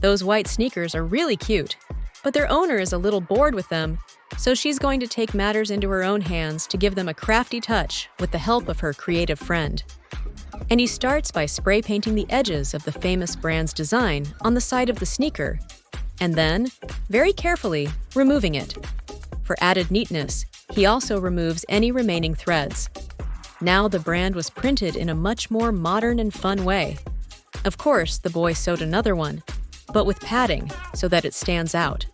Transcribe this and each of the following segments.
Those white sneakers are really cute, but their owner is a little bored with them, so she's going to take matters into her own hands to give them a crafty touch with the help of her creative friend. And he starts by spray painting the edges of the famous brand's design on the side of the sneaker, and then, very carefully, removing it. For added neatness, he also removes any remaining threads. Now the brand was printed in a much more modern and fun way. Of course, the boy sewed another one, but with padding so that it stands out.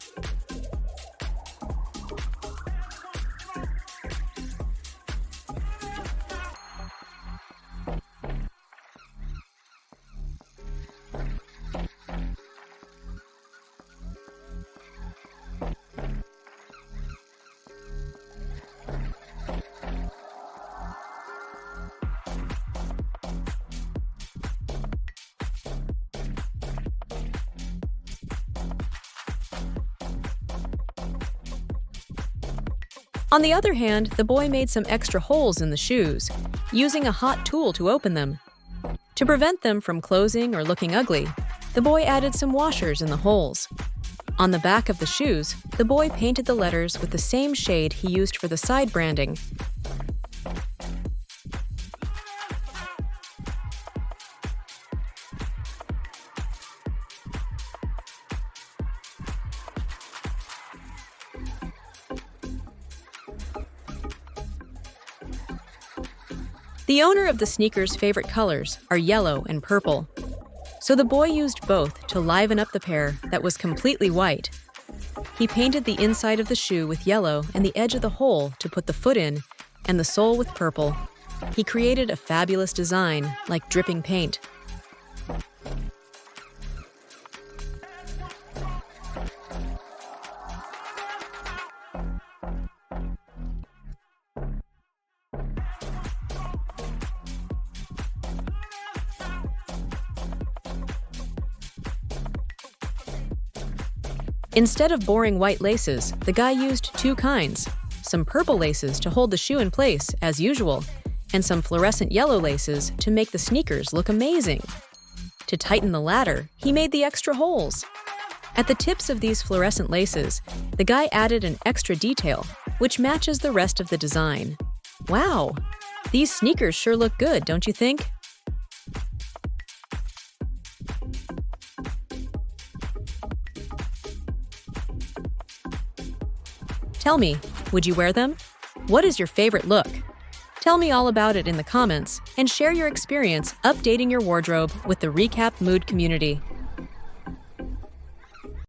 On the other hand, the boy made some extra holes in the shoes, using a hot tool to open them. To prevent them from closing or looking ugly, the boy added some washers in the holes. On the back of the shoes, the boy painted the letters with the same shade he used for the side branding. The owner of the sneakers' favorite colors are yellow and purple, so the boy used both to liven up the pair that was completely white. He painted the inside of the shoe with yellow and the edge of the hole to put the foot in, and the sole with purple. He created a fabulous design, like dripping paint. Instead of boring white laces, the guy used two kinds, some purple laces to hold the shoe in place, as usual, and some fluorescent yellow laces to make the sneakers look amazing. To tighten the latter, he made the extra holes. At the tips of these fluorescent laces, the guy added an extra detail, which matches the rest of the design. Wow! These sneakers sure look good, don't you think? Tell me, would you wear them? What is your favorite look? Tell me all about it in the comments and share your experience updating your wardrobe with the Recap Mood community.